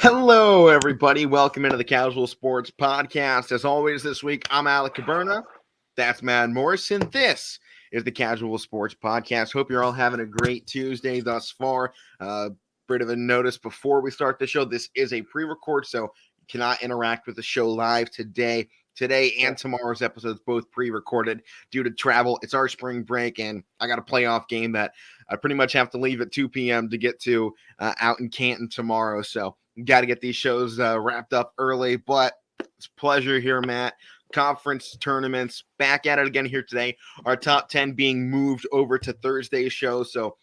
Hello, everybody. Welcome into the Casual Sports Podcast. As always, this week, I'm Alek Koberna. That's Morrison. This is the Casual Sports Podcast. Hope you're all having a great Tuesday thus far. Bit of a notice before we start the show. This is a pre-record, so you cannot interact with the show live today. Today and tomorrow's episodes both pre-recorded due to travel. It's our spring break, and I got a playoff game that I pretty much have to leave at 2 p.m. to get to out in Canton tomorrow. So got to get these shows wrapped up early, but it's a pleasure here, Matt. Conference tournaments back at it again here today. Our top 10 being moved over to Thursday's show, so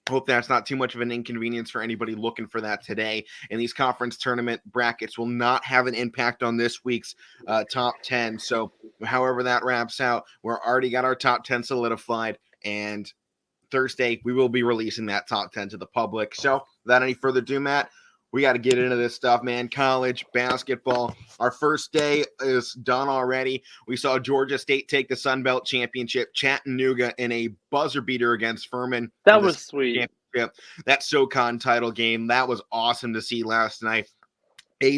hope that's not too much of an inconvenience for anybody looking for that today. And these conference tournament brackets will not have an impact on this week's top 10. So however that wraps out, we're already got our top 10 solidified, and Thursday we will be releasing that top 10 to the public. So without any further ado, Matt, we got to get into this stuff, man. College basketball. Our first day is done already. We saw Georgia State take the Sun Belt Championship, Chattanooga in a buzzer beater against Furman. That was sweet. That SoCon title game, that was awesome to see last night.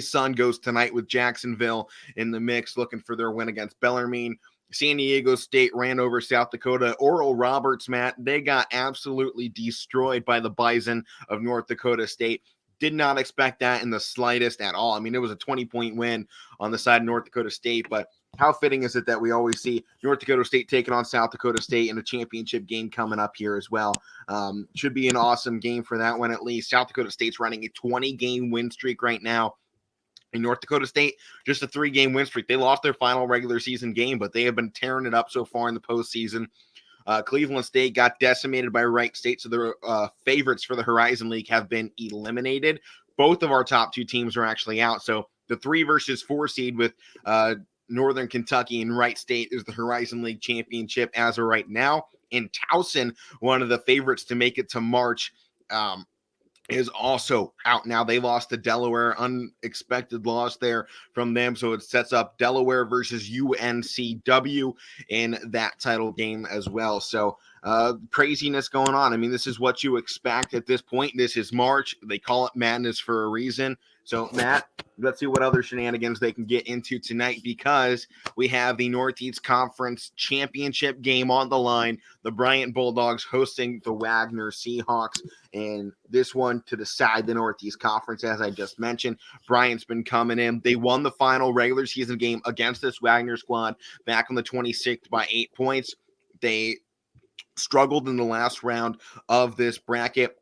Sun goes tonight with Jacksonville in the mix, looking for their win against Bellarmine. San Diego State ran over South Dakota. Oral Roberts, Matt, they got absolutely destroyed by the Bison of North Dakota State. Did not expect that in the slightest at all. I mean, it was a 20-point win on the side of North Dakota State, but how fitting is it that we always see North Dakota State taking on South Dakota State in a championship game coming up here as well? Should be an awesome game for that one at least. South Dakota State's running a 20-game win streak right now. In North Dakota State, just a 3-game win streak. They lost their final regular season game, but they have been tearing it up so far in the postseason. Cleveland State got decimated by Wright State, so their favorites for the Horizon League have been eliminated. Both of our top 2 teams are actually out. So the 3 versus 4 seed with Northern Kentucky and Wright State is the Horizon League championship as of right now. And Towson, one of the favorites to make it to March, is also out now. They lost to Delaware, unexpected loss there from them. So it sets up Delaware versus UNCW in that title game as well. So craziness going on. I mean, this is what you expect at this point. This is March. They call it madness for a reason. So, Matt, let's see what other shenanigans they can get into tonight, because we have the Northeast Conference Championship game on the line. The Bryant Bulldogs hosting the Wagner Seahawks, and this one to decide the Northeast Conference, as I just mentioned. Bryant's been coming in. They won the final regular season game against this Wagner squad back on the 26th by 8 points. They struggled in the last round of this bracket,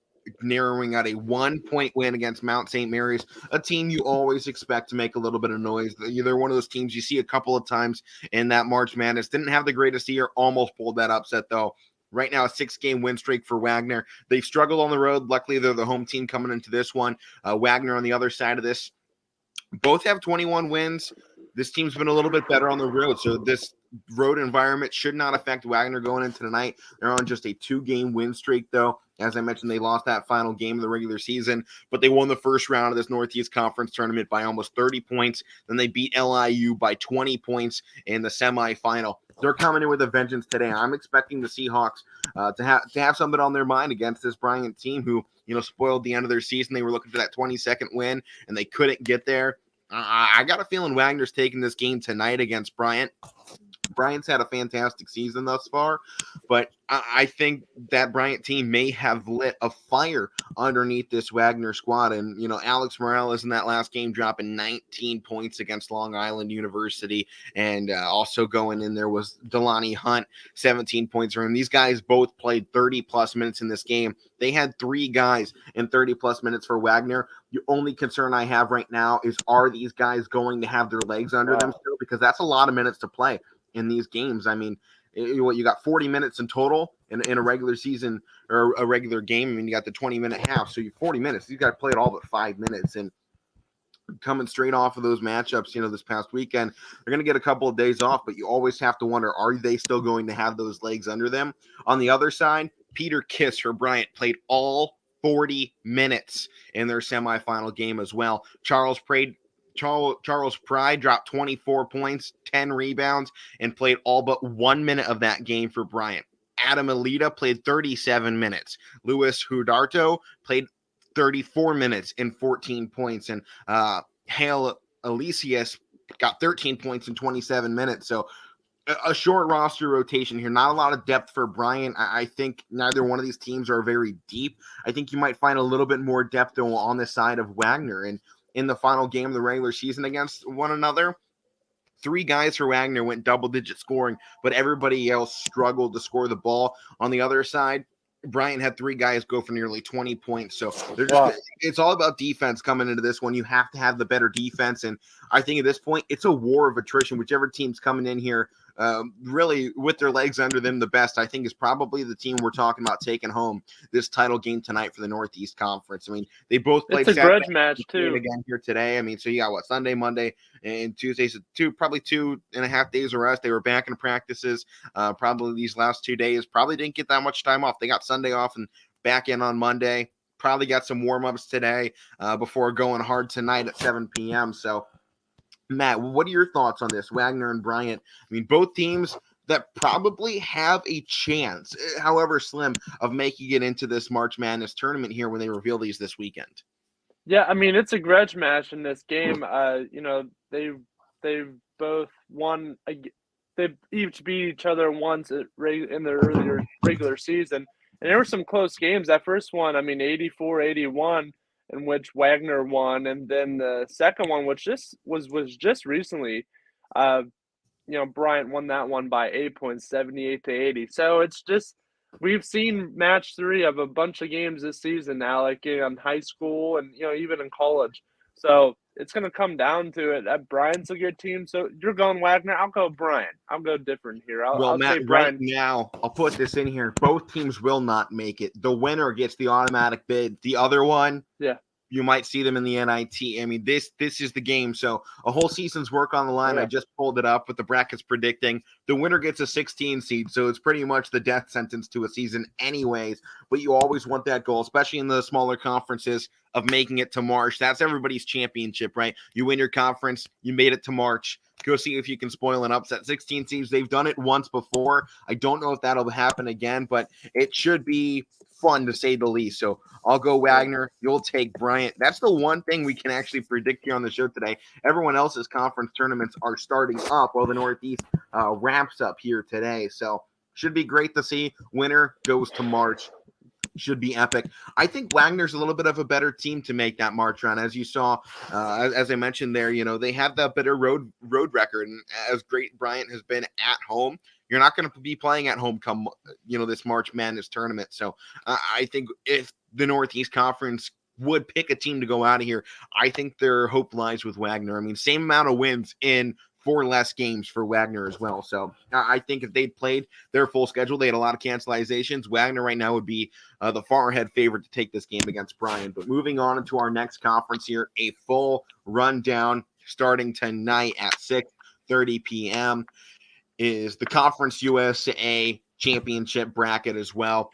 narrowing out a 1-point win against Mount St. Mary's, a team you always expect to make a little bit of noise. They're one of those teams you see a couple of times in that March Madness. Didn't have the greatest year, almost pulled that upset though. Right now, a 6-game win streak for Wagner. They've struggled on the road. Luckily, they're the home team coming into this one. Wagner on the other side of this. Both have 21 wins. This team's been a little bit better on the road, so this road environment should not affect Wagner going into tonight. They're on just a 2-game win streak, though. As I mentioned, they lost that final game of the regular season, but they won the first round of this Northeast Conference tournament by almost 30 points. Then they beat LIU by 20 points in the semifinal. They're coming in with a vengeance today. I'm expecting the Seahawks to have something on their mind against this Bryant team who, spoiled the end of their season. They were looking for that 22nd win, and they couldn't get there. I got a feeling Wagner's taking this game tonight against Bryant. Bryant's had a fantastic season thus far, but I think that Bryant team may have lit a fire underneath this Wagner squad. And, Alex Morales in that last game dropping 19 points against Long Island University, and also going in there was Delani Hunt, 17 points for him. These guys both played 30-plus minutes in this game. They had 3 guys in 30-plus minutes for Wagner. The only concern I have right now is, are these guys going to have their legs under them still? Because that's a lot of minutes to play in these games. I mean, you got 40 minutes in total in a regular season or a regular game. I mean, you got the 20-minute half, so you 40 minutes. These guys played all but 5 minutes, and coming straight off of those matchups, this past weekend, they're going to get a couple of days off, but you always have to wonder, are they still going to have those legs under them? On the other side, Peter Kiss for Bryant played all 40 minutes in their semifinal game as well. Charles Pride dropped 24 points, 10 rebounds, and played all but 1 minute of that game for Bryant. Adam Alita played 37 minutes. Luis Hudarto played 34 minutes and 14 points. And Hale Alesius got 13 points in 27 minutes. So a short roster rotation here. Not a lot of depth for Bryant. I think neither one of these teams are very deep. I think you might find a little bit more depth on the side of Wagner. And in the final game of the regular season against one another, 3 guys for Wagner went double-digit scoring, but everybody else struggled to score the ball. On the other side, Bryant had 3 guys go for nearly 20 points. So it's all about defense coming into this one. You have to have the better defense. And I think at this point, it's a war of attrition. Whichever team's coming in here really with their legs under them the best, I think is probably the team we're talking about taking home this title game tonight for the Northeast Conference. I mean, they both played It's a grudge match too. Again here today. I mean, so you got Sunday, Monday, and Tuesday. So probably 2.5 days of rest. They were back in practices probably these last 2 days. Probably didn't get that much time off. They got Sunday off and back in on Monday. Probably got some warm-ups today before going hard tonight at 7 p.m. So, Matt, what are your thoughts on this, Wagner and Bryant? I mean, both teams that probably have a chance, however slim, of making it into this March Madness tournament here when they reveal these this weekend. Yeah, I mean, it's a grudge match in this game. They've both won. They each beat each other once in the earlier regular season. And there were some close games. That first one, I mean, 84-81, in which Wagner won. And then the second one, which was just recently, Bryant won that one by 8 points, 78-80. So it's just, we've seen match 3 of a bunch of games this season now, like in high school and, even in college. So it's going to come down to it. Bryant's a good team. So you're going Wagner. I'll go Bryant. I'll go different here. I'll Matt, say Bryant. Right now, I'll put this in here. Both teams will not make it. The winner gets the automatic bid. The other one, you might see them in the NIT. I mean, this is the game. So a whole season's work on the line. Yeah. I just pulled it up with the brackets predicting. The winner gets a 16 seed. So it's pretty much the death sentence to a season anyways. But you always want that goal, especially in the smaller conferences, of making it to March. That's everybody's championship, right? You win your conference. You made it to March. Go see if you can spoil an upset. 16 seeds. They've done it once before. I don't know if that'll happen again, but it should be fun to say the least. So I'll go Wagner. You'll take Bryant. That's the one thing we can actually predict here on the show today. Everyone else's conference tournaments are starting up while the Northeast wraps up here today. So should be great to see. Winner goes to March. Should be epic. I think Wagner's a little bit of a better team to make that March run. As you saw, as I mentioned there, they have that better road record. And as great Bryant has been at home, you're not going to be playing at home come, this March Madness tournament. So I think if the Northeast Conference would pick a team to go out of here, I think their hope lies with Wagner. I mean, same amount of wins in 4 less games for Wagner as well. So I think if they'd played their full schedule, they had a lot of cancelizations. Wagner right now would be the far ahead favorite to take this game against Bryant. But moving on into our next conference here, a full rundown starting tonight at 6:30 p.m. is the Conference USA Championship bracket as well.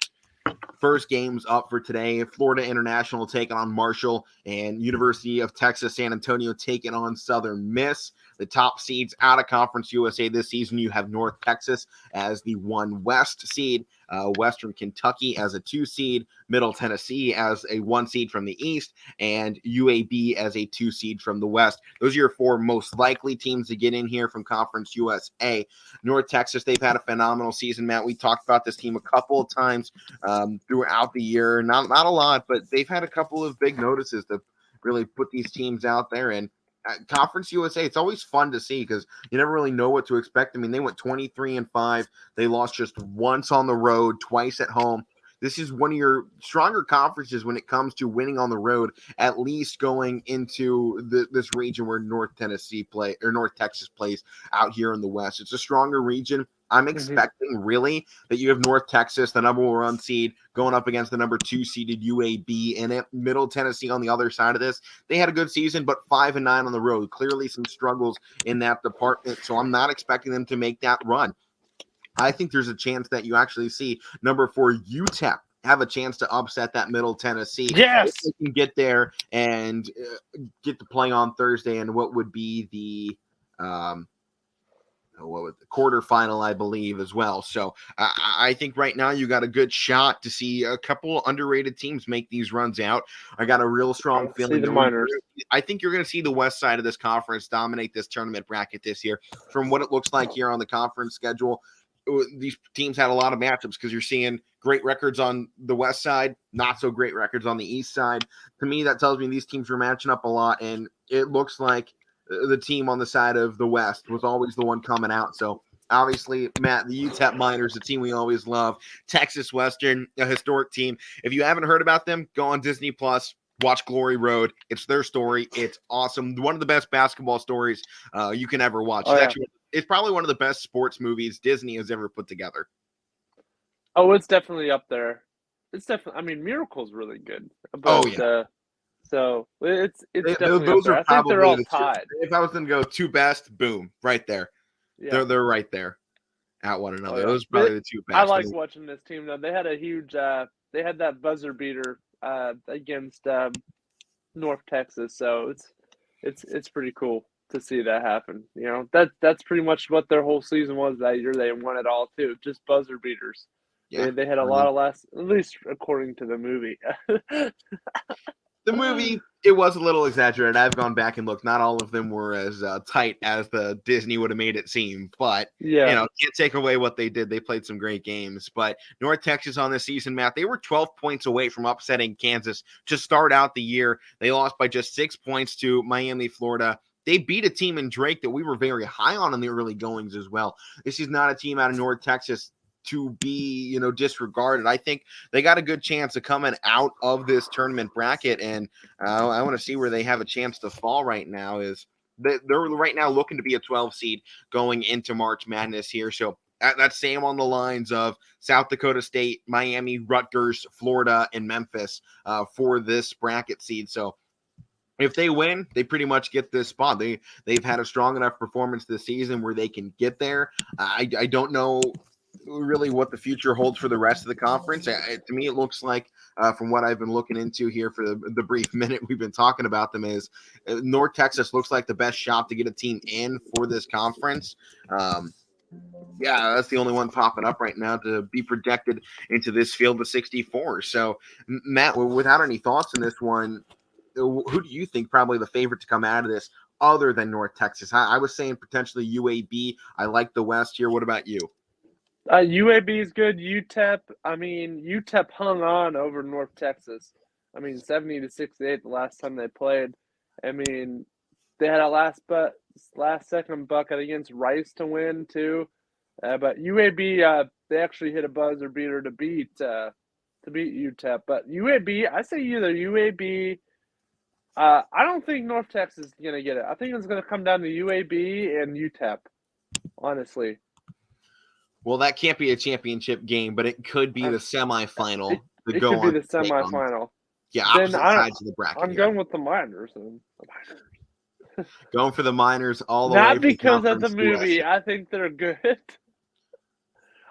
First games up for today. Florida International taking on Marshall, and University of Texas San Antonio taking on Southern Miss. The top seeds out of Conference USA this season, you have North Texas as the 1 West seed, Western Kentucky as a 2 seed, Middle Tennessee as a 1 seed from the East, and UAB as a 2 seed from the West. Those are your 4 most likely teams to get in here from Conference USA. North Texas, they've had a phenomenal season, Matt. We talked about this team a couple of times throughout the year. Not a lot, but they've had a couple of big notices to really put these teams out there. And Conference USA, it's always fun to see because you never really know what to expect. I mean, they went 23-5. They lost just once on the road, twice at home. This is one of your stronger conferences when it comes to winning on the road, at least going into this region where North Texas plays out here in the West. It's a stronger region. I'm expecting really that you have North Texas, the number 1 seed, going up against the number 2 seeded UAB in it. Middle Tennessee on the other side of this. They had a good season, but 5-9 on the road. Clearly some struggles in that department. So I'm not expecting them to make that run. I think there's a chance that you actually see number 4 UTEP have a chance to upset that Middle Tennessee. Yes, if they can get there and get to play on Thursday and what would be the quarterfinal, I believe, as well. So I think right now you got a good shot to see a couple underrated teams make these runs out. I got a real strong feeling. I think you're going to see the west side of this conference dominate this tournament bracket this year. From what it looks like here on the conference schedule, these teams had a lot of matchups because you're seeing great records on the west side, not so great records on the east side. To me, that tells me these teams were matching up a lot, and it looks like the team on the side of the West was always the one coming out. So obviously, Matt, the UTEP Miners, the team we always love, Texas Western, a historic team. If you haven't heard about them, go on Disney Plus, watch Glory Road. It's their story. It's awesome. One of the best basketball stories you can ever watch. It's probably one of the best sports movies Disney has ever put together. Oh, it's definitely up there. It's definitely. I mean, Miracle's really good. But, so it's definitely those up there. are I think they're all tied. If I was going to go two best, boom, right there. Yeah. They're right there at one another. Those are probably the two best. I like watching this team though. They had a huge. They had that buzzer beater against North Texas, so it's pretty cool to see that happen. You know, that's pretty much what their whole season was that year. They won it all too, just buzzer beaters. Yeah, they had a lot of at least according to the movie. The movie, it was a little exaggerated. I've gone back and looked. Not all of them were as tight as the Disney would have made it seem. But, can't take away what they did. They played some great games. But North Texas on this season, Matt, they were 12 points away from upsetting Kansas to start out the year. They lost by just 6 points to Miami, Florida. They beat a team in Drake that we were very high on in the early goings as well. This is not a team out of North Texas to be, disregarded. I think they got a good chance of coming out of this tournament bracket, and I want to see where they have a chance to fall right now. They're right now looking to be a 12 seed going into March Madness here. So that's same on the lines of South Dakota State, Miami, Rutgers, Florida, and Memphis for this bracket seed. So if they win, they pretty much get this spot. They've had a strong enough performance this season where they can get there. I don't know really what the future holds for the rest of the conference. To me, it looks like from what I've been looking into here for the brief minute we've been talking about them is North Texas looks like the best shot to get a team in for this conference. That's the only one popping up right now to be projected into this field of 64. So, Matt, without any thoughts on this one, who do you think probably the favorite to come out of this other than North Texas? I was saying potentially UAB. I like the West here. What about you? UAB is good. UTEP hung on over North Texas. 70-68 the last time they played. They had a last second bucket against Rice to win too. But UAB, they actually hit a buzzer beater to beat UTEP. But UAB, I say either UAB. I don't think North Texas is gonna get it. I think it's gonna come down to UAB and UTEP. Honestly. Well, that can't be a championship game, but it could be the semifinal. It could be the semifinal. Opposite sides of the bracket. I'm going with the Miners. Going for the Miners all the way. Not because of the movie. USA. I think they're good.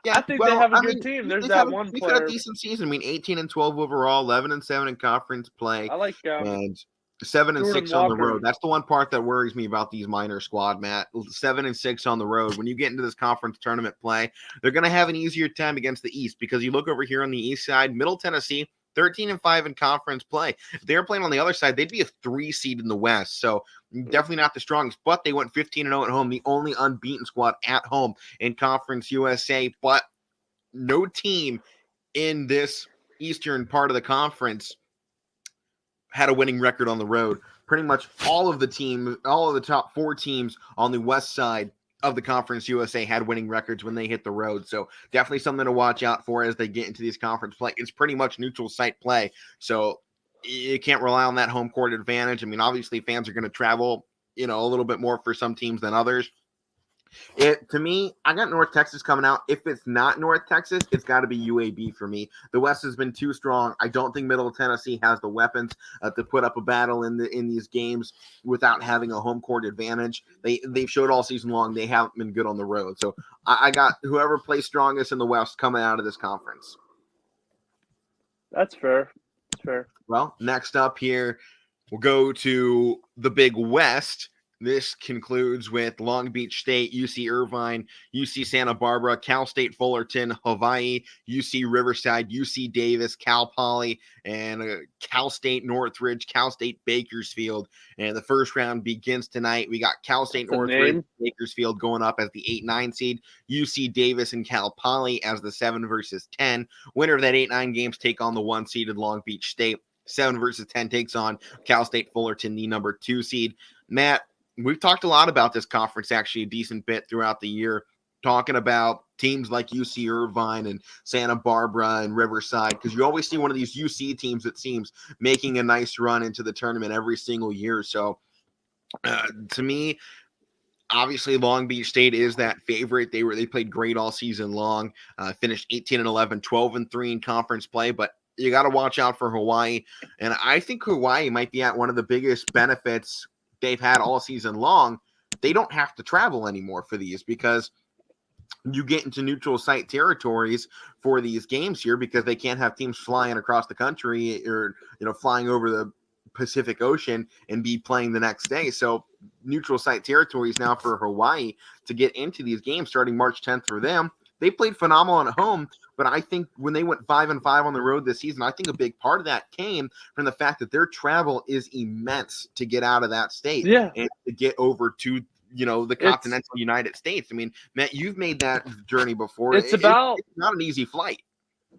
Yeah, I think they have a good team. There's that one player. They've had a decent season. 18-12 overall, 11-7 in conference play. I like and 7-6 on the road. That's the one part that worries me about these Miner squad, Matt. 7-6 on the road. When you get into this conference tournament play, they're going to have an easier time against the East because you look over here on the East side, Middle Tennessee, 13-5 in conference play. If they're playing on the other side, they'd be a 3 seed in the West. So definitely not the strongest, but they went 15-0 at home, the only unbeaten squad at home in Conference USA. But no team in this eastern part of the conference had a winning record on the road. Pretty much all of the top 4 teams on the west side of the Conference USA had winning records when they hit the road. So definitely something to watch out for as they get into these conference play. It's pretty much neutral site play. So you can't rely on that home court advantage. Obviously fans are going to travel, a little bit more for some teams than others. To me, I got North Texas coming out. If it's not North Texas, it's got to be UAB for me. The West has been too strong. I don't think Middle Tennessee has the weapons to put up a battle in these games without having a home court advantage. They've showed all season long they haven't been good on the road. So I got whoever plays strongest in the West coming out of this conference. That's fair. That's fair. Well, next up here, we'll go to the Big West. this concludes with Long Beach State, UC Irvine, UC Santa Barbara, Cal State Fullerton, Hawaii, UC Riverside, UC Davis, Cal Poly, and Cal State Northridge, Cal State Bakersfield. And the first round begins tonight. We got Cal State Northridge, Bakersfield going up as the 8-9 seed, UC Davis and Cal Poly as the 7 versus 10. Winner of that 8-9 games take on the 1-seeded Long Beach State. 7 versus 10 takes on Cal State Fullerton, the number 2 seed. Matt, we've talked a lot about this conference actually a decent bit throughout the year, talking about teams like UC Irvine and Santa Barbara and Riverside, because you always see one of these UC teams, it seems, making a nice run into the tournament every single year. So to me, obviously Long Beach State is that favorite. They played great all season long, finished 18-11, 12-3 in conference play, but you got to watch out for Hawaii. And I think Hawaii might be at one of the biggest benefits they've had all season long. They don't have to travel anymore for these, because you get into neutral site territories for these games here, because they can't have teams flying across the country or, flying over the Pacific Ocean and be playing the next day. So neutral site territories now for Hawaii to get into these games starting March 10th for them. They played phenomenal at home, but I think when they went 5-5 on the road this season, I think a big part of that came from the fact that their travel is immense to get out of that state and to get over to, the continental United States. I mean, Matt, you've made that journey before. It's not an easy flight.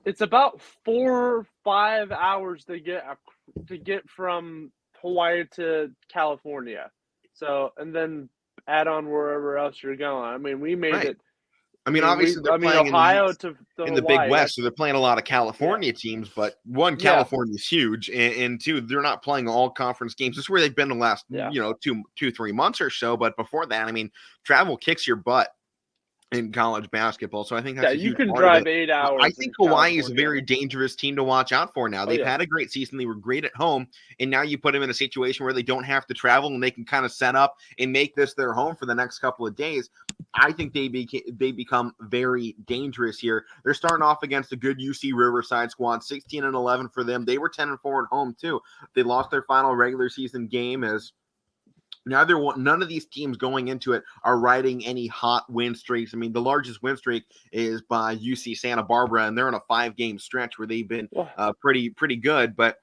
It's about 4 or 5 hours to get from Hawaii to California. So, and then add on wherever else you're going. I mean, we made it. I mean, obviously they're playing Ohio in the Big West, so they're playing a lot of California teams. But one, California is huge, and two, they're not playing all conference games. This is where they've been the last, 2-3 months or so. But before that, I mean, travel kicks your butt in college basketball. So I think that's a huge can part drive of it. 8 hours. I think Hawaii is a very dangerous team to watch out for now. They've had a great season. They were great at home, and now you put them in a situation where they don't have to travel and they can kind of set up and make this their home for the next couple of days. I think they become very dangerous here. They're starting off against a good UC Riverside squad, 16-11 for them. They were 10-4 at home too. They lost their final regular season game as none of these teams going into it are riding any hot win streaks. I mean, the largest win streak is by UC Santa Barbara, and they're in a 5-game stretch where they've been pretty good. But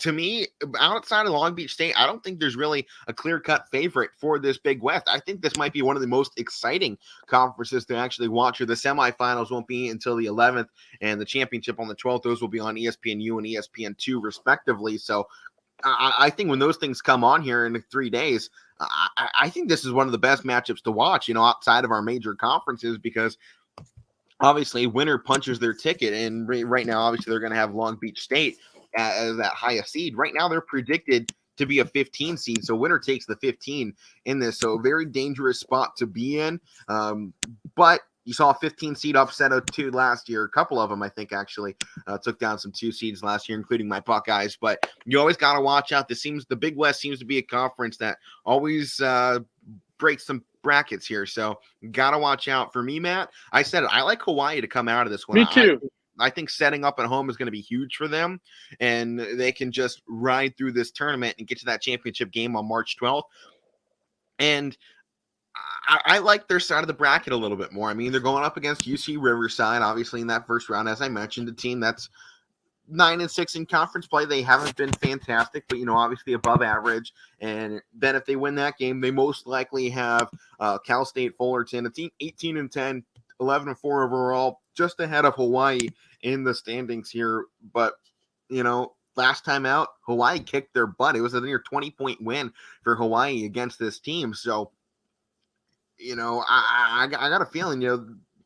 to me, outside of Long Beach State, I don't think there's really a clear-cut favorite for this Big West. I think this might be one of the most exciting conferences to actually watch. The semifinals won't be until the 11th, and the championship on the 12th. Those will be on ESPNU and ESPN2, respectively. So I think when those things come on here in 3 days, I think this is one of the best matchups to watch, outside of our major conferences, because obviously winner punches their ticket. And right now, obviously, they're going to have Long Beach State as that highest seed. Right now, they're predicted to be a 15 seed. So winner takes the 15 in this. So very dangerous spot to be in. But you saw a 15 seed upset of 2 last year. A couple of them, I think, actually took down some 2 seeds last year, including my Buckeyes. But you always got to watch out. The Big West seems to be a conference that always breaks some brackets here. So got to watch out. For me, Matt, I said it. I like Hawaii to come out of this one. Me too. I think setting up at home is going to be huge for them, and they can just ride through this tournament and get to that championship game on March 12th. And I like their side of the bracket a little bit more. I mean, they're going up against UC Riverside, obviously, in that first round. As I mentioned, a team that's 9-6 in conference play. They haven't been fantastic, but, obviously above average. And then if they win that game, they most likely have Cal State Fullerton, a team 18-10, 11-4 overall, just ahead of Hawaii in the standings here. But, last time out, Hawaii kicked their butt. It was a near 20-point win for Hawaii against this team. So, I got a feeling,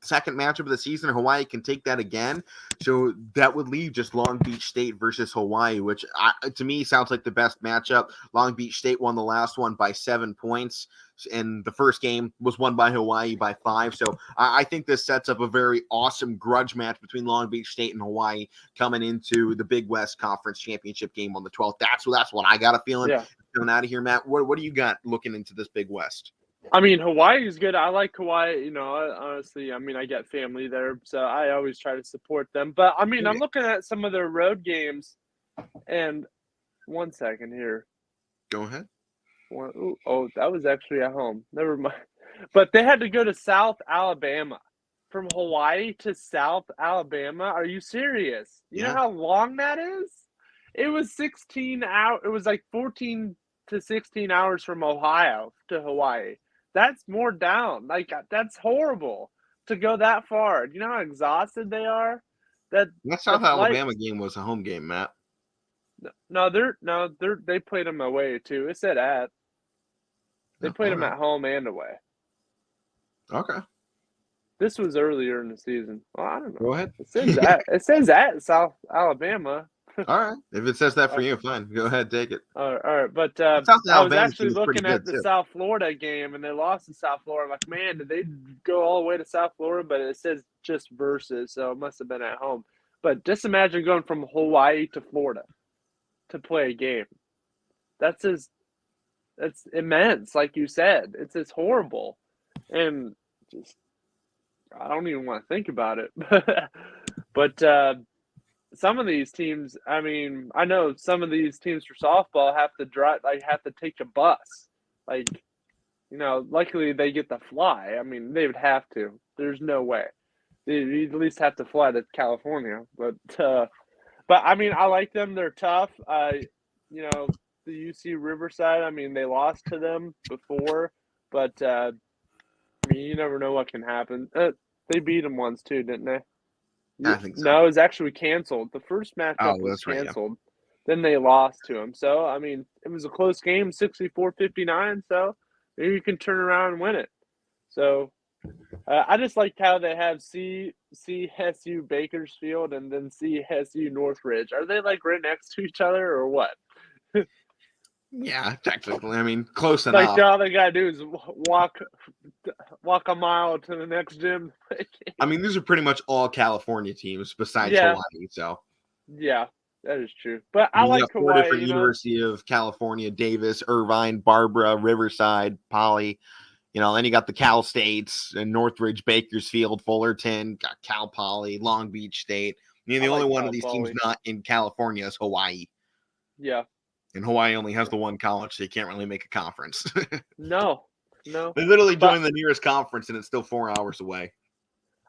second matchup of the season, Hawaii can take that again. So that would leave just Long Beach State versus Hawaii, which to me sounds like the best matchup. Long Beach State won the last one by 7 points, and the first game was won by Hawaii by 5. So I think this sets up a very awesome grudge match between Long Beach State and Hawaii coming into the Big West Conference Championship game on the 12th. That's what I got a feeling. Coming out of here, Matt, what do you got looking into this Big West? I mean, Hawaii is good. I like Hawaii. Honestly, I got family there, so I always try to support them. But, I'm looking at some of their road games, and 1 second here. Go ahead. Oh, that was actually at home. Never mind. But they had to go to South Alabama. From Hawaii to South Alabama? Are you serious? You know Yeah. how long that is? It was 16 hours. It was like 14 to 16 hours from Ohio to Hawaii. That's more down. Like that's horrible to go that far. Do you know how exhausted they are? That That the South flight. Alabama game was a home game, Matt. They played them away too. It said at. They Oh, played all them right. at home and away. Okay. This was earlier in the season. Well, I don't know. Go ahead. It says that. It says at South Alabama. All right. If it says that for Uh, you, fine. Go ahead, take it. all right. But The South I was Alabama team actually is pretty looking good at the too. South Florida game, and they lost to South Florida. I'm like, man, did they go all the way to South Florida? But it says just versus, so it must have been at home. But just imagine going from Hawaii to Florida to play a game. That's immense, like you said. It's just horrible, and just I don't even want to think about it. But some of these teams, I mean, I know some of these teams for softball have to drive, like have to take a bus. Like, luckily they get to fly. I mean, they would have to. There's no way. You'd at least have to fly to California. But I mean, I like them. They're tough. The UC Riverside. I mean, they lost to them before, but I mean, you never know what can happen. They beat them once too, didn't they? I think so. No, it was actually canceled. The first matchup was that's right, yeah. canceled. Then they lost to him. So, I mean, it was a close game, 64-59. So, maybe you can turn around and win it. So, I just like how they have CSU Bakersfield and then CSU Northridge. Are they like right next to each other or what? Yeah, technically. I mean, close enough. Like all they gotta do is walk a mile to the next gym. I mean, these are pretty much all California teams besides Hawaii. So yeah, that is true. But I like four Hawaii. different University of California: Davis, Irvine, Barbara, Riverside, Poly. Then you got the Cal States and Northridge, Bakersfield, Fullerton, got Cal Poly, Long Beach State. The only one of these teams not in California is Hawaii. Yeah. And Hawaii only has the one college, so you can't really make a conference. No. They literally joined the nearest conference, and it's still 4 hours away.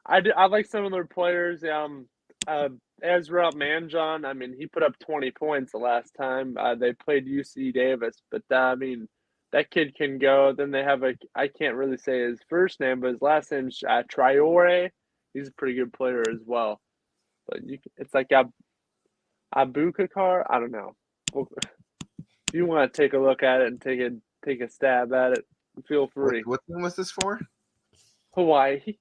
I like some of their players. Ezra Manjon, I mean, he put up 20 points the last time they played UC Davis. But, I mean, that kid can go. Then they have I can't really say his first name, but his last name's Traore. He's a pretty good player as well. But it's like Abubakar. I don't know. If you want to take a look at it and take a stab at it, feel free. What team was this for? Hawaii.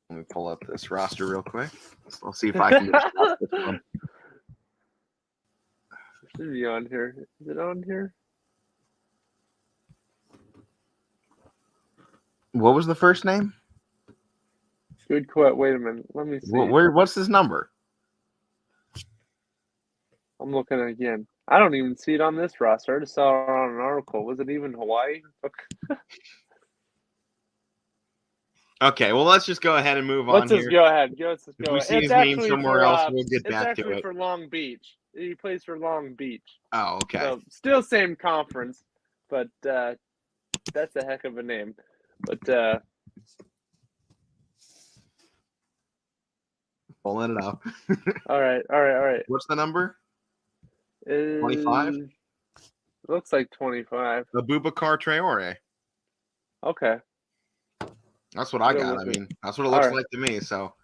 Let me pull up this roster real quick. I'll see if I can get this one. It should be on here. Is it on here? What was the first name? Good quote. Wait a minute. Let me see. What's his number? I'm looking again. I don't even see it on this roster. I just saw it on an article. Was it even Hawaii? Okay, well, let's just go ahead and move on. Let's just go ahead. Let's just go. If we see his name somewhere else, we'll get back to it. It's actually for Long Beach. He plays for Long Beach. Oh, okay. So, still same conference, but that's a heck of a name. But pulling it up. All right. What's the number? 25? Looks like 25. Abubakar Traore. Okay. That's what I got. I mean, that's what it looks like to me. So,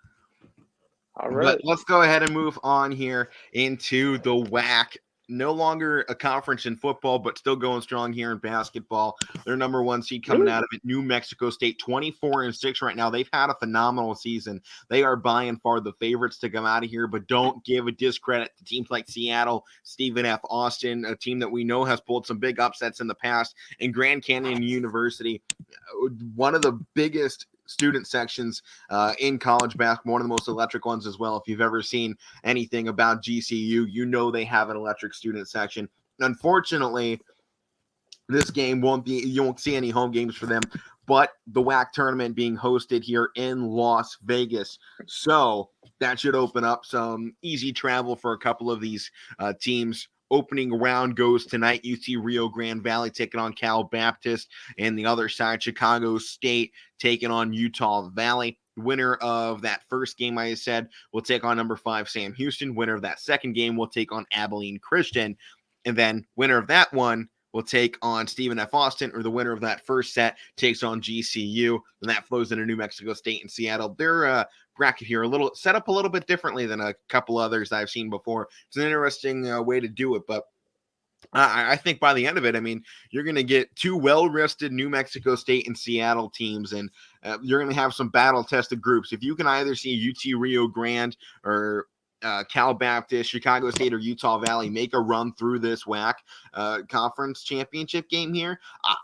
all right. But let's go ahead and move on here into the WAC. No longer a conference in football, but still going strong here in basketball. Their number one seed coming out of it, New Mexico State, 24-6 right now. They've had a phenomenal season. They are by and far the favorites to come out of here, but don't give a discredit to teams like Seattle, Stephen F. Austin, a team that we know has pulled some big upsets in the past, and Grand Canyon University, one of the biggest student sections in college basketball, one of the most electric ones as well. If you've ever seen anything about GCU, you know they have an electric student section. Unfortunately, this game you won't see any home games for them, but the WAC tournament being hosted here in Las Vegas. So that should open up some easy travel for a couple of these teams opening round goes tonight. UT Rio Grande Valley taking on Cal Baptist, and the other side, Chicago State taking on Utah Valley. Winner of that first game, I said, will take on number 5 Sam Houston. Winner of that second game will take on Abilene Christian. And then winner of that one will take on Stephen F. Austin, or the winner of that first set takes on GCU. And that flows into New Mexico State and Seattle. Their bracket here set up a little bit differently than a couple others I've seen before. It's an interesting way to do it, but I think by the end of it, I mean, you're going to get 2 well-rested New Mexico State and Seattle teams, and you're going to have some battle-tested groups. If you can either see UT Rio Grande or Cal Baptist, Chicago State, or Utah Valley make a run through this WAC conference championship game here,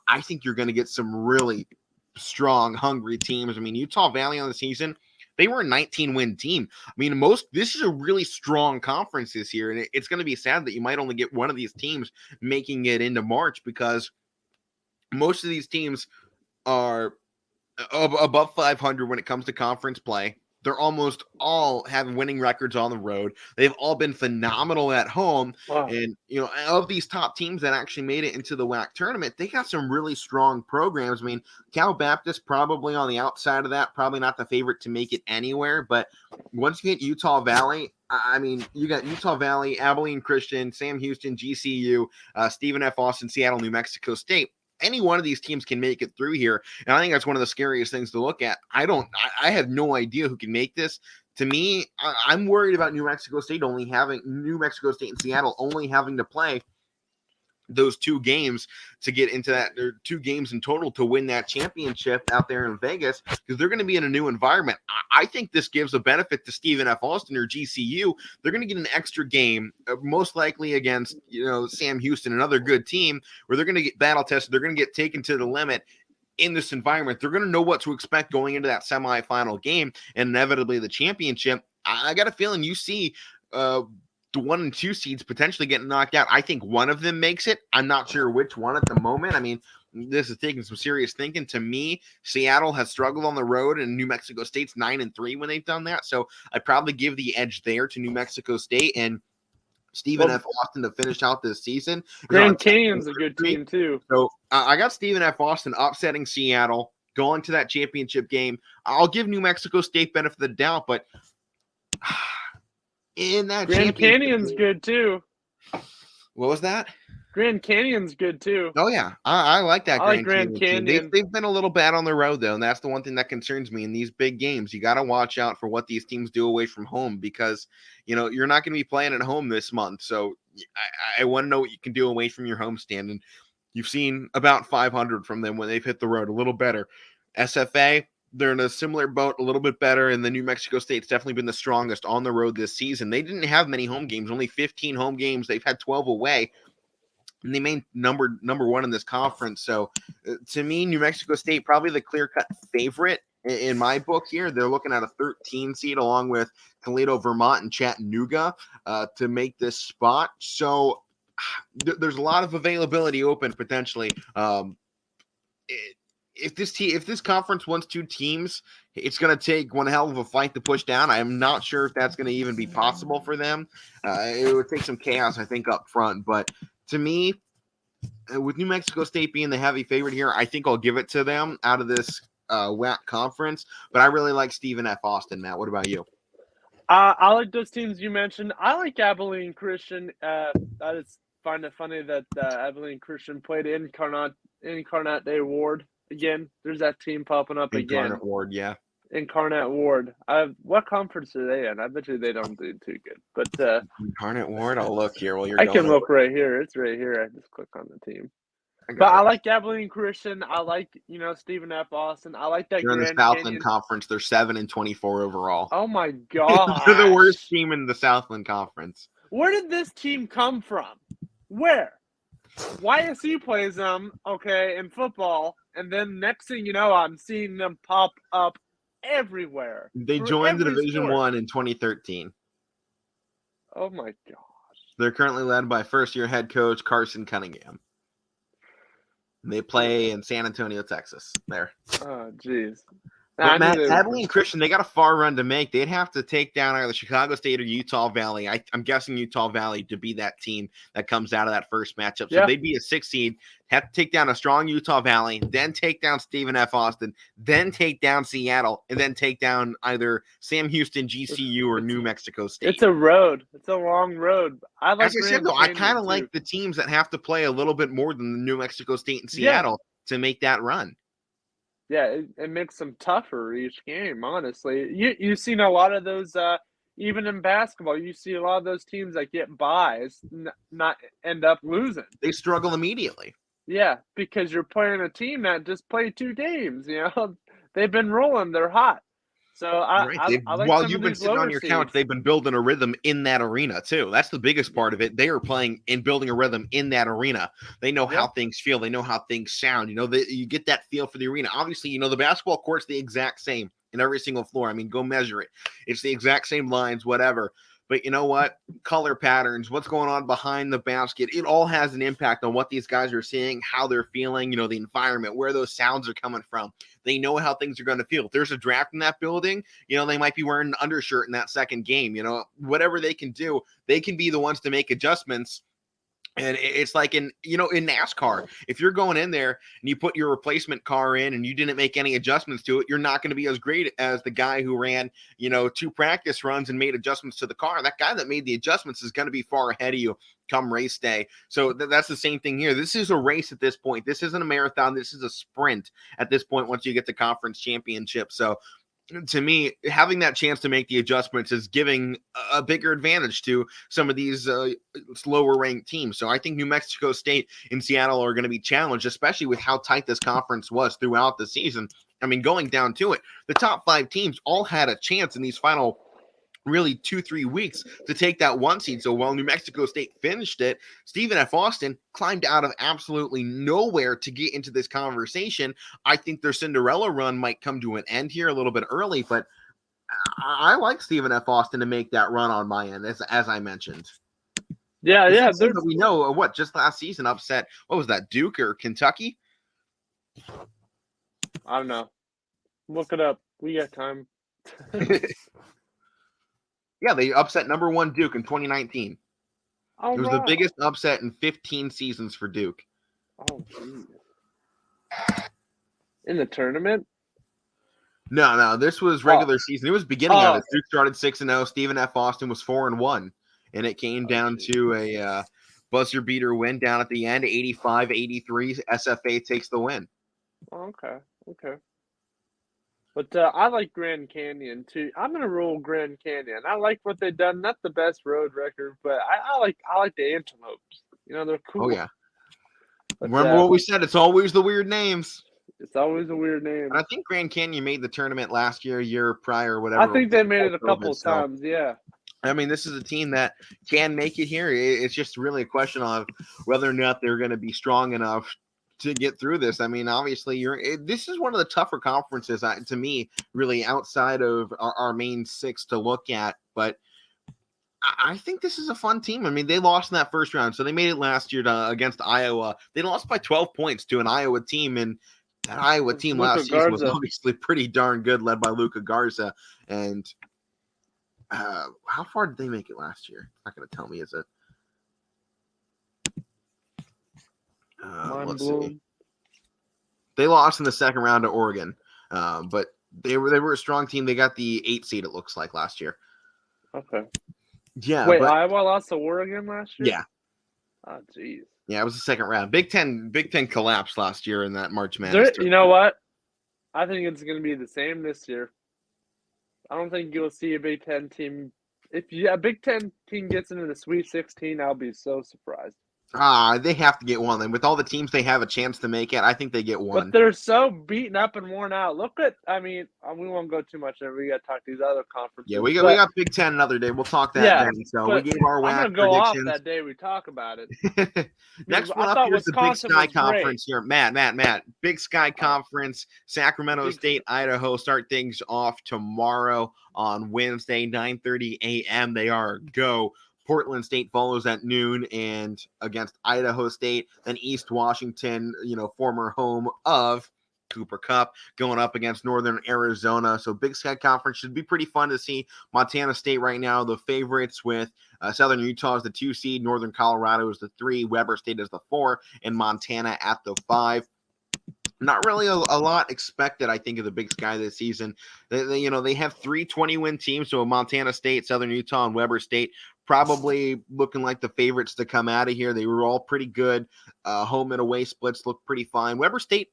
I think you're going to get some really strong, hungry teams. I mean, Utah Valley on the season, they were a 19-win team. I mean, this is a really strong conference this year, and it's going to be sad that you might only get one of these teams making it into March, because most of these teams are above 500 when it comes to conference play. They're almost all have winning records on the road. They've all been phenomenal at home. Wow. And, of these top teams that actually made it into the WAC tournament, they got some really strong programs. I mean, Cal Baptist probably on the outside of that, probably not the favorite to make it anywhere. But once you get Utah Valley, I mean, you got Utah Valley, Abilene Christian, Sam Houston, GCU, Stephen F. Austin, Seattle, New Mexico State. Any one of these teams can make it through here. And I think that's one of the scariest things to look at. I have no idea who can make this. To me, I'm worried about New Mexico State and Seattle only having to play those 2 games to get into that. There are 2 games in total to win that championship out there in Vegas, because they're going to be in a new environment. I think this gives a benefit to Stephen F. Austin or GCU. They're going to get an extra game, most likely against Sam Houston, another good team, where they're going to get battle tested. They're going to get taken to the limit in this environment. They're going to know what to expect going into that semifinal game and inevitably the championship. I got a feeling you see the 1 and 2 seeds potentially getting knocked out. I think one of them makes it. I'm not sure which one at the moment. I mean, this is taking some serious thinking. To me, Seattle has struggled on the road, and New Mexico State's 9-3 when they've done that. So I'd probably give the edge there to New Mexico State and Stephen F. Austin to finish out this season. Grand Canyon's a good team too. So I got Stephen F. Austin upsetting Seattle, going to that championship game. I'll give New Mexico State benefit of the doubt, but in that Grand Canyon's good too. What was that? Grand Canyon's good too. Oh yeah, I like that. I like Grand Canyon. They've been a little bad on the road though, and that's the one thing that concerns me in these big games. You got to watch out for what these teams do away from home, because you're not going to be playing at home this month. So I want to know what you can do away from your homestand, and you've seen about 500 from them when they've hit the road. A little better. SFA, they're in a similar boat, a little bit better, and the New Mexico State's definitely been the strongest on the road this season. They didn't have many home games, only 15 home games. They've had 12 away, and they made number 1 in this conference. So to me, New Mexico State probably the clear-cut favorite in my book here. They're looking at a 13 seed along with Toledo, Vermont, and Chattanooga to make this spot. So there's a lot of availability open potentially. If this conference wants 2 teams, it's going to take one hell of a fight to push down. I'm not sure if that's going to even be possible for them. It would take some chaos, I think, up front. But to me, with New Mexico State being the heavy favorite here, I think I'll give it to them out of this WAC conference. But I really like Stephen F. Austin, Matt. What about you? I like those teams you mentioned. I like Abilene Christian. I just find it funny that Abilene Christian played Incarnate Day Ward. Again, there's that team popping up again. Incarnate Ward, yeah. Incarnate Ward. What conference are they in? I bet you they don't do too good. But Incarnate Ward, I'll look here while you're. I can look right here. It's right here. I just click on the team. I like Abilene Christian. I like Stephen F. Austin. I like that. You're in the Southland Conference. They're 7-24 overall. Oh my god! They're the worst team in the Southland Conference. Where did this team come from? Where? YSU plays them, in football, and then next thing you know, I'm seeing them pop up everywhere. They joined the Division 1 in 2013. Oh my gosh. They're currently led by first-year head coach Carson Cunningham. They play in San Antonio, Texas. There. Oh, jeez. But Matt Adley and Christian, they got a far run to make. They'd have to take down either Chicago State or Utah Valley. I'm guessing Utah Valley to be that team that comes out of that first matchup. So they'd be a 6 seed, have to take down a strong Utah Valley, then take down Stephen F. Austin, then take down Seattle, and then take down either Sam Houston, GCU, or New Mexico State. It's a road. It's a long road. As I said, though, I kind of like the teams that have to play a little bit more than the New Mexico State and Seattle to make that run. Yeah, it makes them tougher each game, honestly. You've seen a lot of those, even in basketball, you see a lot of those teams that get buys not end up losing. They struggle immediately. Yeah, because you're playing a team that just played 2 games, They've been rolling. They're hot. So I like while you've been sitting on your couch, they've been building a rhythm in that arena too. That's the biggest part of it. They are playing and building a rhythm in that arena. They know how things feel. They know how things sound. You get that feel for the arena. Obviously, the basketball court's the exact same in every single floor. I mean, go measure it. It's the exact same lines, whatever. But you know what? Color patterns, what's going on behind the basket, it all has an impact on what these guys are seeing, how they're feeling, the environment, where those sounds are coming from. They know how things are going to feel. If there's a draft in that building, they might be wearing an undershirt in that second game. Whatever they can do, they can be the ones to make adjustments. And it's like in NASCAR, if you're going in there and you put your replacement car in and you didn't make any adjustments to it, you're not going to be as great as the guy who ran, 2 practice runs and made adjustments to the car. That guy that made the adjustments is going to be far ahead of you come race day. So that's the same thing here. This is a race at this point. This isn't a marathon. This is a sprint at this point once you get to conference championship. So to me, having that chance to make the adjustments is giving a bigger advantage to some of these lower ranked teams. So I think New Mexico State and Seattle are going to be challenged, especially with how tight this conference was throughout the season. I mean, going down to it, the top 5 teams all had a chance in these final really 2-3 weeks to take that 1 seed. So while New Mexico State finished it, Stephen F. Austin climbed out of absolutely nowhere to get into this conversation. I think their Cinderella run might come to an end here a little bit early, but I like Stephen F. Austin to make that run on my end, as I mentioned. Yeah. We know just last season upset. What was that, Duke or Kentucky? I don't know. Look it up. We got time. Yeah, they upset number 1 Duke in 2019. It was the biggest upset in 15 seasons for Duke. Oh, geez. In the tournament? No, this was regular season. It was beginning of it. Duke started 6-0. Stephen F. Austin was 4-1, and it came down to a buzzer beater win down at the end, 85-83. SFA takes the win. Oh, okay. But I like Grand Canyon too. I'm gonna roll Grand Canyon. I like what they've done. Not the best road record, but I like the Antelopes. They're cool. Oh yeah. But, remember what we said? It's always the weird names. It's always a weird name. And I think Grand Canyon made the tournament last year prior, whatever. I think they made it a couple of times. Yeah. I mean, this is a team that can make it here. It's just really a question of whether or not they're going to be strong enough to get through this. I mean, obviously, this is one of the tougher conferences to me, really, outside of our main 6 to look at. But I think this is a fun team. I mean, they lost in that first round, so they made it last year against Iowa. They lost by 12 points to an Iowa team, and that Iowa team last season was obviously pretty darn good, led by Luka Garza. And how far did they make it last year? Not going to tell me, is it? Let's see. They lost in the second round to Oregon, but they were a strong team. They got the 8 seed, it looks like, last year. Okay. Yeah. Wait, Iowa lost to Oregon last year? Yeah. Oh, jeez. Yeah, it was the second round. Big Ten collapsed last year in that March Madness. You know what? I think it's going to be the same this year. I don't think you'll see a Big Ten team. If a Big Ten team gets into the Sweet 16, I'll be so surprised. They have to get one. And with all the teams they have a chance to make it, I think they get one. But they're so beaten up and worn out. We won't go too much there. We got to talk to these other conferences. Yeah, we got Big Ten another day. We'll talk that then. So we gave our I'm going to go off that day we talk about it. Next one up here is the Big Sky Conference here. Matt. Big Sky Conference, Sacramento State, Idaho start things off tomorrow on Wednesday, 9:30 a.m. They are go. Portland State follows at noon and against Idaho State. Then East Washington, former home of Cooper Kupp going up against Northern Arizona. So Big Sky Conference should be pretty fun to see. Montana State right now, the favorites with Southern Utah is the 2 seed, Northern Colorado is the 3, Weber State is the 4, and Montana at the 5. Not really a lot expected, I think, of the Big Sky this season. They have 3 20-win teams, so Montana State, Southern Utah, and Weber State probably looking like the favorites to come out of here. They were all pretty good. Home and away splits look pretty fine. Weber State,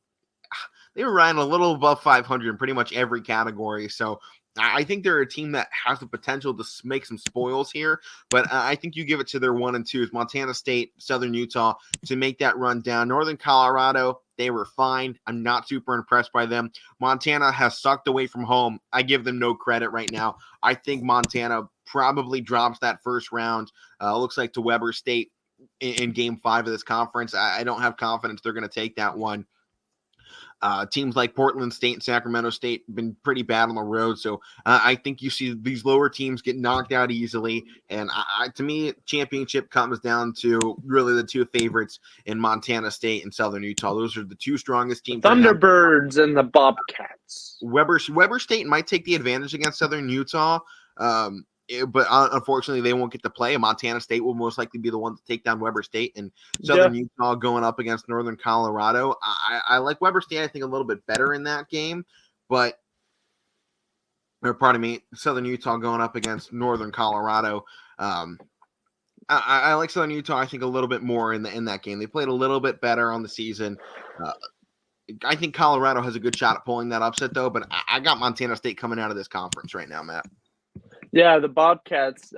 they were running a little above 500 in pretty much every category. So I think they're a team that has the potential to make some spoils here. But I think you give it to their 1 and 2s, Montana State, Southern Utah, to make that run down. Northern Colorado, they were fine. I'm not super impressed by them. Montana has sucked away from home. I give them no credit right now. I think Montana probably drops that first round. Looks like to Weber State in game 5 of this conference. I don't have confidence they're going to take that one. Teams like Portland State and Sacramento State have been pretty bad on the road. So I think you see these lower teams get knocked out easily. And to me, championship comes down to really the 2 favorites in Montana State and Southern Utah. Those are the 2 strongest teams. Thunderbirds and the Bobcats. Weber State might take the advantage against Southern Utah. But unfortunately, they won't get to play. Montana State will most likely be the one to take down Weber State, and Southern Utah going up against Northern Colorado. I like Weber State, I think, a little bit better in that game, but Southern Utah going up against Northern Colorado. I like Southern Utah, I think, a little bit more in that game. They played a little bit better on the season. I think Colorado has a good shot at pulling that upset, though, but I got Montana State coming out of this conference right now, Matt. Yeah, the Bobcats,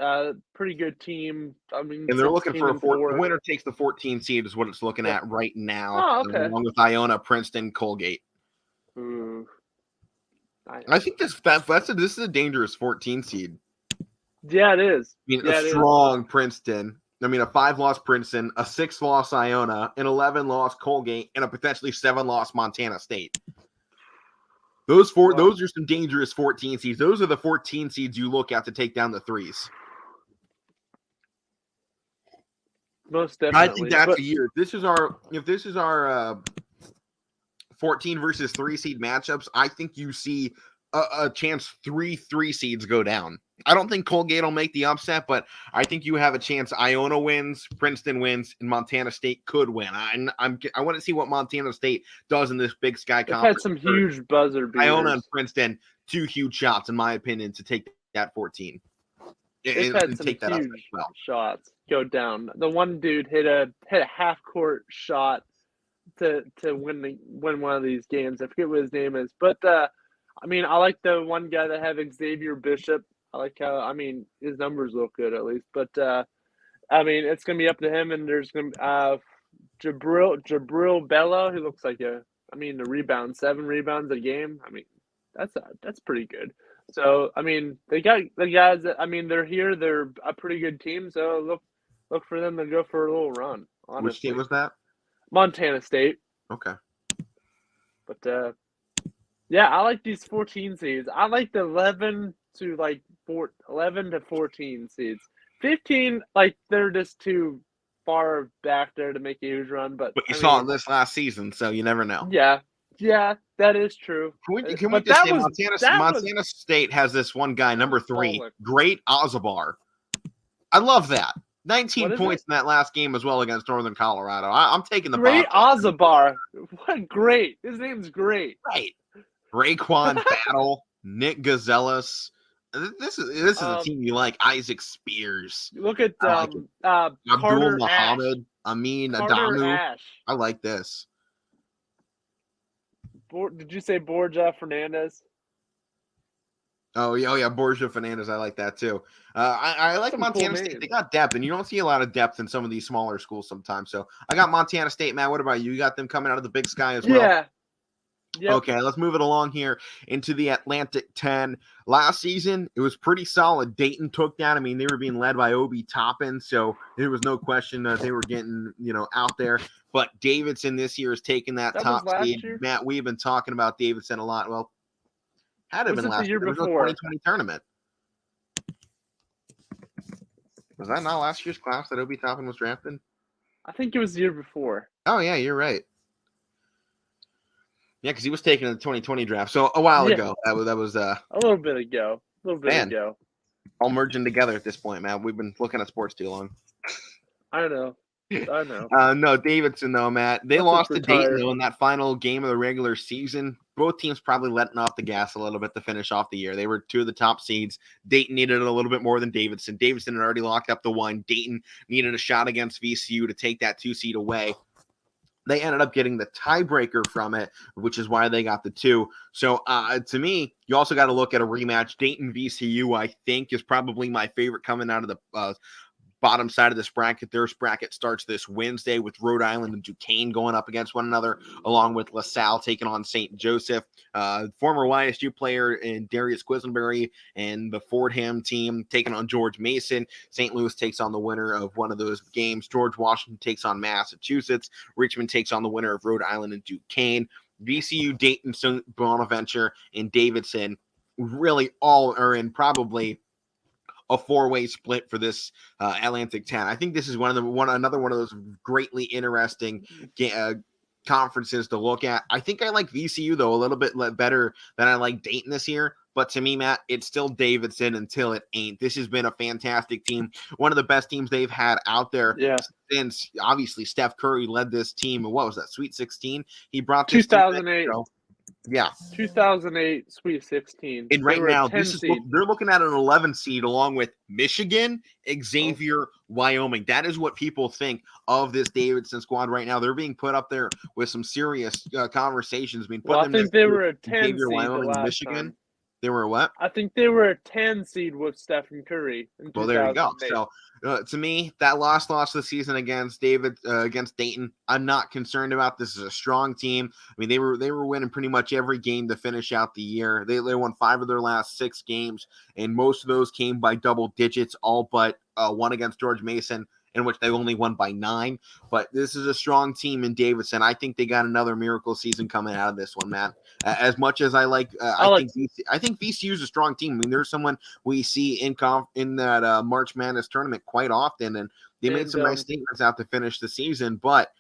pretty good team. I mean, and they're looking for the winner takes the 14 seed is what it's looking at right now. Oh, okay. Along with Iona, Princeton, Colgate. I think this is a dangerous 14 seed. Yeah, it is. I mean, a strong Princeton. I mean, a 5-loss Princeton, a 6-loss Iona, an 11-loss Colgate, and a potentially 7-loss Montana State. Those are some dangerous 14 seeds. Those are the 14 seeds you look at to take down the 3s. Most definitely. I think that's a year. If this is our 14 versus 3 seed matchups, I think you see a chance 3 seeds go down. I don't think Colgate will make the upset, but I think you have a chance Iona wins, Princeton wins, and Montana State could win. I want to see what Montana State does in this Big Sky Conference. Had some huge buzzer beaters. Iona and Princeton, 2 huge shots, in my opinion, to take that 14 They've had some huge shots go down. The one dude hit a half court shot to win one of these games. I forget what his name is, but I like the one guy that had Xavier Bishop. I like how, his numbers look good at least. But, it's going to be up to him. And there's going to be Jabril Bello, who looks like the rebound, 7 rebounds a game. That's pretty good. So, they got the guys that, they're here. They're a pretty good team. So, look for them to go for a little run, honestly. Which team was that? Montana State. Okay. But, yeah, I like these 14 seeds. I like the 11 to 14 seeds. 15, they're just too far back there to make a huge run. But you saw it this last season, so you never know. Yeah, that is true. Can we just say Montana State has this one guy, number 3, Great Ozabar. I love that. 19 points in that last game as well against Northern Colorado. I'm taking the Great Ozabar. What great. His name's great. Right. Raekwon Battle, Nick Gazelas. This is a team you like. Isaac Spears. Look at Abdul Muhammad. Adamu. I like this. Did you say Borja Fernandez? Oh yeah, Borja Fernandez. I like that too. I like Montana State. They got depth, and you don't see a lot of depth in some of these smaller schools sometimes. So I got Montana State. Matt, what about you? You got them coming out of the Big Sky as well? Yeah. Yep. Okay, let's move it along here into the Atlantic 10. Last season, it was pretty solid. Dayton took that. They were being led by Obi Toppin, so there was no question that they were getting, out there. But Davidson this year has taken that top seed. Matt, we've been talking about Davidson a lot. Well, had it been last year before. There was no 2020 tournament. Was that not last year's class that Obi Toppin was drafted? I think it was the year before. Oh, yeah, you're right. Yeah, because he was taken in the 2020 draft, so a while ago. That was a little bit ago. Man, all merging together at this point, man. We've been looking at sports too long. I know. No, Davidson though, Matt. They lost to Dayton though in that final game of the regular season. Both teams probably letting off the gas a little bit to finish off the year. They were two of the top seeds. Dayton needed it a little bit more than Davidson. Davidson had already locked up the one. Dayton needed a shot against VCU to take that 2 seed away. They ended up getting the tiebreaker from it, which is why they got the 2. So to me, you also got to look at a rematch. Dayton VCU, I think, is probably my favorite coming out of the bottom side of this bracket. Their bracket starts this Wednesday with Rhode Island and Duquesne going up against one another, along with LaSalle taking on St. Joseph. Former YSU player in Darius Quisenberry and the Fordham team taking on George Mason. St. Louis takes on the winner of one of those games. George Washington takes on Massachusetts. Richmond takes on the winner of Rhode Island and Duquesne. VCU, Dayton, Bonaventure, and Davidson really all are in probably a 4-way split for this Atlantic 10. I think this is another one of those greatly interesting conferences to look at. I think I like VCU though a little bit better than I like Dayton this year. But to me, Matt, it's still Davidson until it ain't. This has been a fantastic team, one of the best teams they've had out there since obviously Steph Curry led this team. And what was that, Sweet 16? He brought this 2008. Yeah, 2008 Sweet 16. And right now, they're looking at an 11 seed along with Michigan, Xavier, Wyoming. That is what people think of this Davidson squad right now. They're being put up there with some serious conversations. I think they were a 10 Xavier, seed Wyoming, last Michigan. Time. They were what? I think they were a 10 seed with Stephen Curry. Well, there you go. So, to me, that loss of the season against Dayton, I'm not concerned about. This is a strong team. I mean, they were winning pretty much every game to finish out the year. They won 5 of their last 6 games, and most of those came by double digits, all but one against George Mason, in which they only won by 9. But this is a strong team in Davidson. I think they got another miracle season coming out of this one, Matt. As much as I think VCU is a strong team. I mean, there's someone we see in that March Madness tournament quite often, and they made some nice statements out to finish the season. But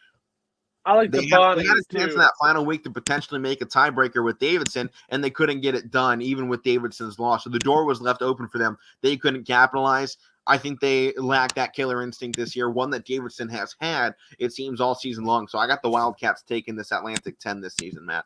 I like they had a chance in that final week to potentially make a tiebreaker with Davidson, and they couldn't get it done, even with Davidson's loss. So the door was left open for them. They couldn't capitalize. I think they lack that killer instinct this year, one that Davidson has had, it seems, all season long. So I got the Wildcats taking this Atlantic 10 this season, Matt.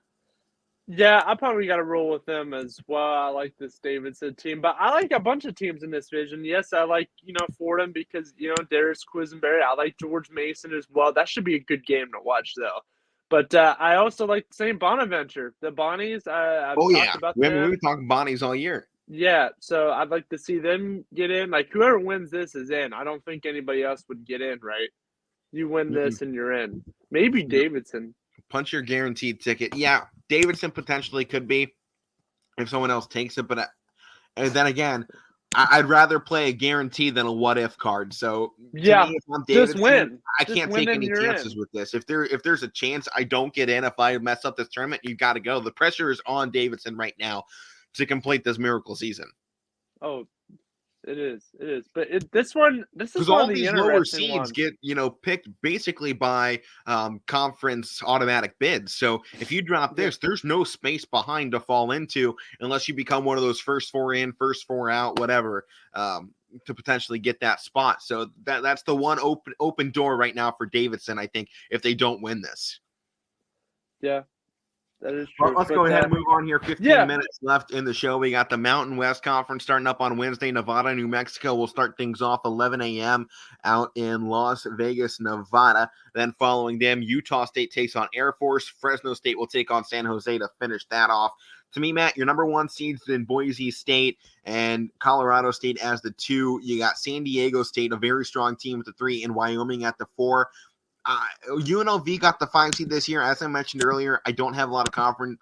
Yeah, I probably got to roll with them as well. I like this Davidson team, but I like a bunch of teams in this division. Yes, I like, Fordham because, Darius Quisenberry. I like George Mason as well. That should be a good game to watch, though. But I also like St. Bonaventure. The Bonnies, I've talked about them. We've been talking Bonnies all year. Yeah, so I'd like to see them get in. Like, whoever wins this is in. I don't think anybody else would get in, right? You win this and you're in. Maybe Davidson. Punch your guaranteed ticket. Yeah, Davidson potentially could be if someone else takes it. But then again, I'd rather play a guarantee than a what-if card. So, yeah, to me, if I'm Davidson, just win. I can't take any chances with this. If there's a chance I don't get in, if I mess up this tournament, you got to go. The pressure is on Davidson right now to complete this miracle season. Oh, it is. But this is because all these lower seeds get picked basically by conference automatic bids. So if you drop this, there's no space behind to fall into unless you become one of those first 4 in, first 4 out, whatever, to potentially get that spot. So that's the one open door right now for Davidson, I think, if they don't win this. Yeah. That is true. Well, let's go ahead and move on here. 15 minutes left in the show. We got the Mountain West Conference starting up on Wednesday. Nevada, New Mexico will start things off 11 a.m. out in Las Vegas, Nevada. Then following them, Utah State takes on Air Force. Fresno State will take on San Jose to finish that off. To me, Matt, your number 1 seeds in Boise State and Colorado State as the 2. You got San Diego State, a very strong team with the 3, and Wyoming at the 4. UNLV got the 5 seed this year. As I mentioned earlier, I don't have a lot of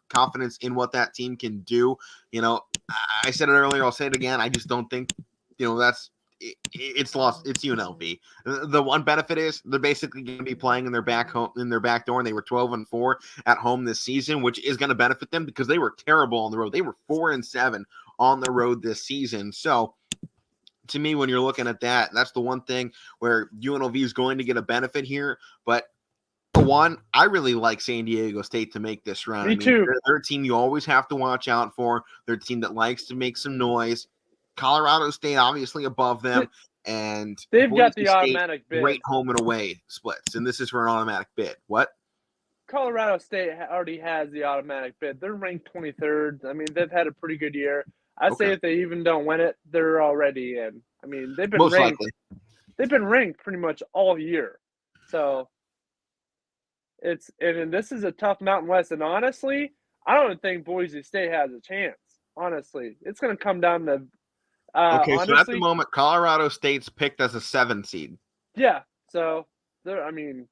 confidence in what that team can do. I said it earlier. I'll say it again. I just don't think, it's lost. It's UNLV. The one benefit is they're basically going to be playing in their back door, and they were 12-4 at home this season, which is going to benefit them because they were terrible on the road. They were 4-7 on the road this season. So, to me, when you're looking at that, that's the one thing where UNLV is going to get a benefit here. But one, I really like San Diego State to make this run. Me too. They're a team you always have to watch out for. They're a team that likes to make some noise. Colorado State obviously above them, and They've got Boise the State, automatic bid. great home and away splits, and this is for an automatic bid. What? Colorado State already has the automatic bid. They're ranked 23rd. I mean, they've had a pretty good year. I say if they even don't win it, they're already in. I mean, they've been most ranked. likely. They've been ranked pretty much all year. So and this is a tough Mountain West. And honestly, I don't think Boise State has a chance. Honestly, it's going to come down to. So at the moment, Colorado State's picked as a 7 seed. Yeah. So I mean,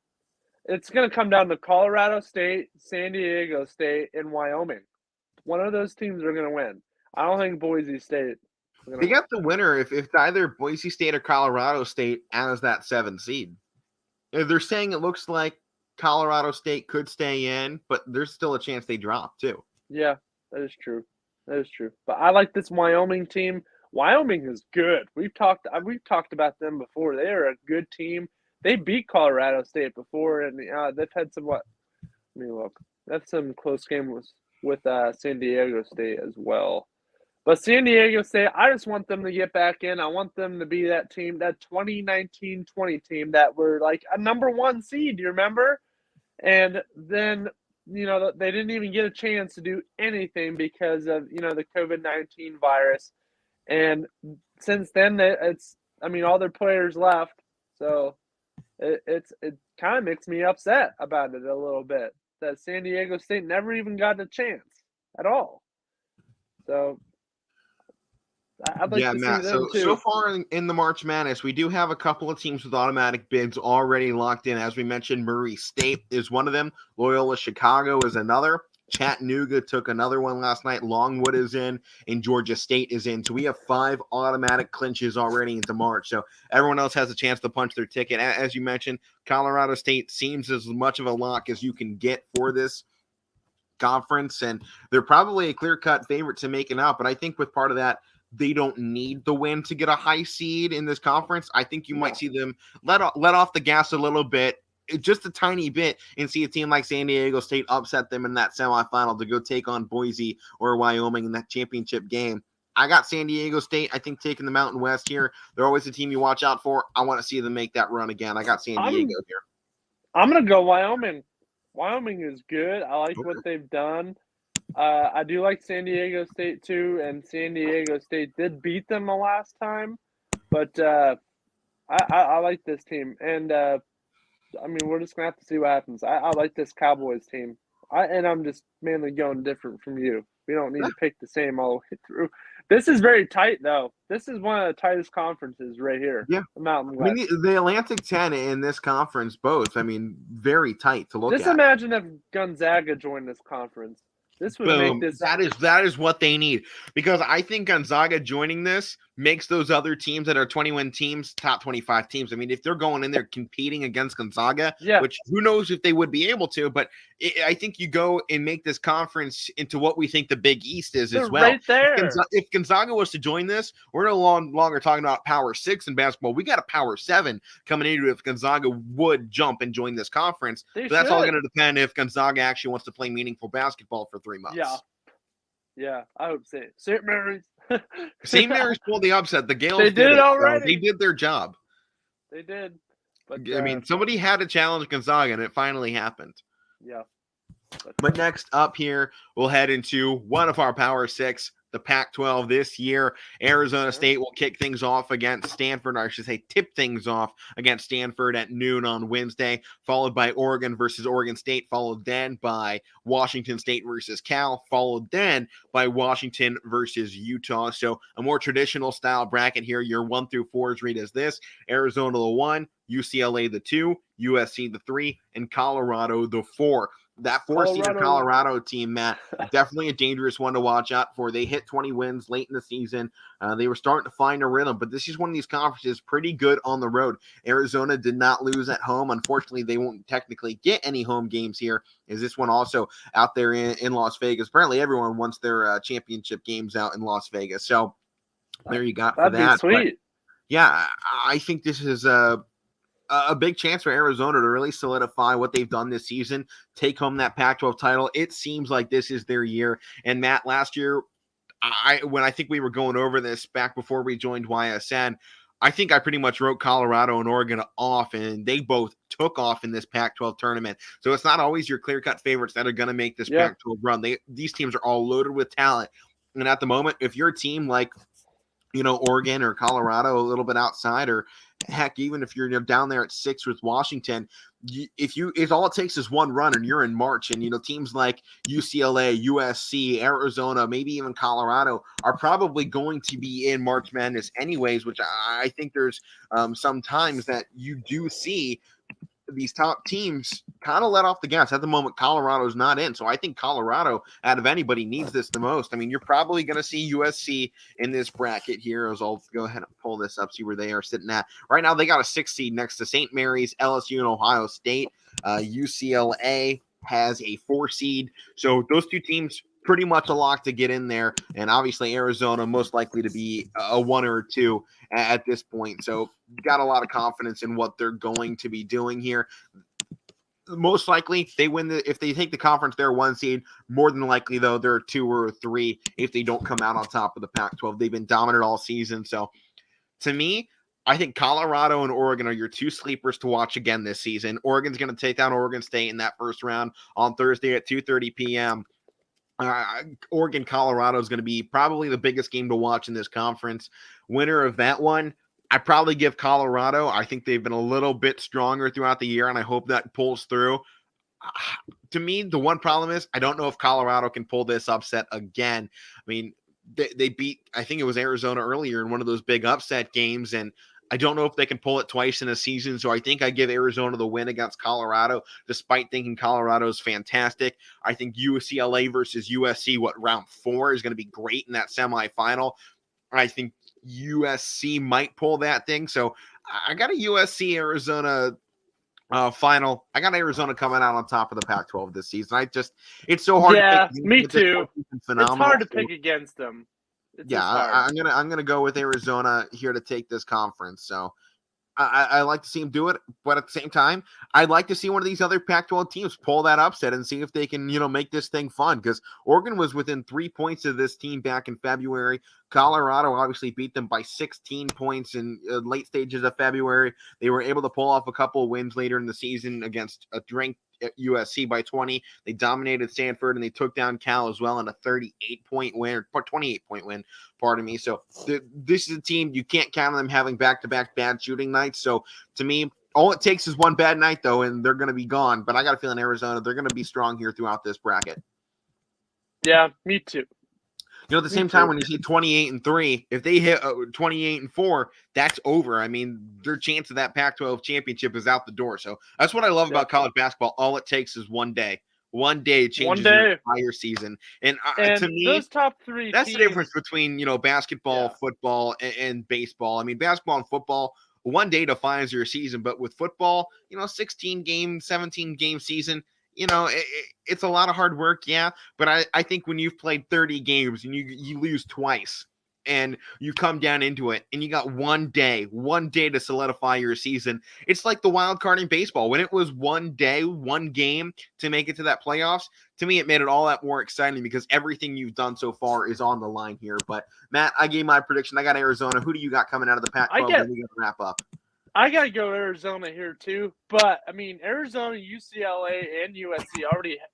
it's going to come down to Colorado State, San Diego State, and Wyoming. One of those teams are going to win. I don't think Boise State. They got the winner if either Boise State or Colorado State as that 7 seed. They're saying it looks like Colorado State could stay in, but there's still a chance they drop too. Yeah, that is true. That is true. But I like this Wyoming team. Wyoming is good. We've talked about them before. They are a good team. They beat Colorado State before, and they've had some Let me look. That's some close games with San Diego State as well. But San Diego State, I just want them to get back in. I want them to be that team, that 2019-20 team that were like a number 1 seed. You remember? And then they didn't even get a chance to do anything because of the COVID-19 virus. And since then, all their players left. So it kind of makes me upset about it a little bit that San Diego State never even got a chance at all. So I'd like to Matt. see them too. So far in the March Madness, we do have a couple of teams with automatic bids already locked in. As we mentioned, Murray State is one of them. Loyola Chicago is another. Chattanooga took another one last night. Longwood is in, and Georgia State is in. So we have 5 automatic clinches already into March. So everyone else has a chance to punch their ticket. As you mentioned, Colorado State seems as much of a lock as you can get for this conference, and they're probably a clear-cut favorite to make it out. But I think with part of that, they don't need the win to get a high seed in this conference. I think you might see them let off the gas a little bit, just a tiny bit, and see a team like San Diego State upset them in that semifinal to go take on Boise or Wyoming in that championship game. I got San Diego State, I think, taking the Mountain West here. They're always a team you watch out for. I want to see them make that run again. I got San Diego here. I'm going to go Wyoming. Wyoming is good. I like what they've done. I do like San Diego State too, and San Diego State did beat them the last time. But I like this team. And, we're just going to have to see what happens. I like this Cowboys team. I'm just mainly going different from you. We don't need to pick the same all the way through. This is very tight, though. This is one of the tightest conferences right here. Yeah. The Mountain West. The Atlantic 10 in this conference, both, very tight to look at. Just imagine if Gonzaga joined this conference. This would make this. That is what they need, because I think Gonzaga joining this makes those other teams that are 21 teams top 25 teams. If they're going in there competing against Gonzaga, which who knows if they would be able to, but I think you go and make this conference into what we think the Big East is as well. Right there. If Gonzaga was to join this, we're no longer talking about Power 6 in basketball. We got a Power 7 coming into it if Gonzaga would jump and join this conference. But that's all going to depend if Gonzaga actually wants to play meaningful basketball for 3 months. Yeah, I would say St. Mary's. St. Mary's pulled the upset. The Gales did it already. They did their job. They did. But somebody had to challenge Gonzaga, and it finally happened. Yeah. But next up here, we'll head into one of our Power 6, the Pac-12 this year. Arizona State will kick things off against Stanford, or I should say tip things off against Stanford at noon on Wednesday, followed by Oregon versus Oregon State, followed then by Washington State versus Cal, followed then by Washington versus Utah. So a more traditional style bracket here. Your 1 through 4s read as this: Arizona the 1, UCLA the 2, USC the 3, and Colorado the 4. That 4-seed Colorado team, Matt, definitely a dangerous one to watch out for. They hit 20 wins late in the season. They were starting to find a rhythm, but this is one of these conferences pretty good on the road. Arizona did not lose at home. Unfortunately, they won't technically get any home games here. Is this one also out there in Las Vegas? Apparently, everyone wants their championship games out in Las Vegas. So there you got for that. That'd be sweet. But, I think this is a big chance for Arizona to really solidify what they've done this season, take home that Pac-12 title. It seems like this is their year. And Matt, last year, when I think we were going over this back before we joined YSN, I think I pretty much wrote Colorado and Oregon off, and they both took off in this Pac-12 tournament. So it's not always your clear-cut favorites that are going to make this Pac-12 run. These teams are all loaded with talent. And at the moment, if you're a team like Oregon or Colorado, a little bit outside, or heck, even if you're down there at 6 with Washington, if all it takes is one run and you're in March, and teams like UCLA, USC, Arizona, maybe even Colorado are probably going to be in March Madness anyways, which I think there's some times that you do see these top teams kind of let off the gas. At the moment, Colorado's not in. So I think Colorado, out of anybody, needs this the most. I mean, you're probably going to see USC in this bracket here. As I'll go ahead and pull this up, see where they are sitting at. Right now, they got a 6 seed next to St. Mary's, LSU, and Ohio State. UCLA has a 4 seed. So those two teams pretty much a lock to get in there. And obviously, Arizona most likely to be a 1 or 2 at this point. So got a lot of confidence in what they're going to be doing here. Most likely they win if they take the conference, they're 1 seed. More than likely, though, they're 2 or 3 if they don't come out on top of the Pac-12. They've been dominant all season. So to me, I think Colorado and Oregon are your 2 sleepers to watch again this season. Oregon's going to take down Oregon State in that first round on Thursday at 2:30 p.m. Oregon, Colorado is going to be probably the biggest game to watch in this conference. Winner of that one, I probably give Colorado. I think they've been a little bit stronger throughout the year, and I hope that pulls through. To me, the one problem is I don't know if Colorado can pull this upset again. I mean, they beat, I think it was Arizona earlier in one of those big upset games, and I don't know if they can pull it twice in a season. So I think I give Arizona the win against Colorado, despite thinking Colorado is fantastic. I think UCLA versus USC, round 4 is going to be great in that semifinal. I think USC might pull that thing. So I got a USC Arizona final. I got Arizona coming out on top of the Pac-12 this season. It's so hard. Yeah, to pick. Me too. It's hard to pick against them. I'm gonna go with Arizona here to take this conference. So I like to see them do it, but at the same time, I'd like to see one of these other Pac-12 teams pull that upset and see if they can, make this thing fun. Because Oregon was within 3 points of this team back in February. Colorado obviously beat them by 16 points in late stages of February. They were able to pull off a couple of wins later in the season against a ranked USC by 20. They dominated Stanford, and they took down Cal as well in a 38-point win, or 28-point win, pardon me. So this is a team you can't count on them having back-to-back bad shooting nights. So to me, all it takes is one bad night, though, and they're going to be gone. But I got a feeling Arizona, they're going to be strong here throughout this bracket. Yeah, me too. At the same time, when you see 28-3, if they hit 28-4, that's over. I mean, their chance of that Pac-12 championship is out the door. So that's what I love about college basketball. All it takes is one day. One day changes your entire season. And to me, those top 3 that's teams, the difference between, basketball, football, and baseball. I mean, basketball and football, one day defines your season. But with football, 16-game, 17-game season, it's a lot of hard work, but I think when you've played 30 games and you lose twice and you come down into it and you got one day to solidify your season, it's like the wild card in baseball. When it was one day, one game to make it to that playoffs, to me, it made it all that more exciting because everything you've done so far is on the line here. But Matt, I gave my prediction. I got Arizona. Who do you got coming out of the Pac-12? Then we got to wrap up. I got to go Arizona here too, but I mean, Arizona, UCLA, and USC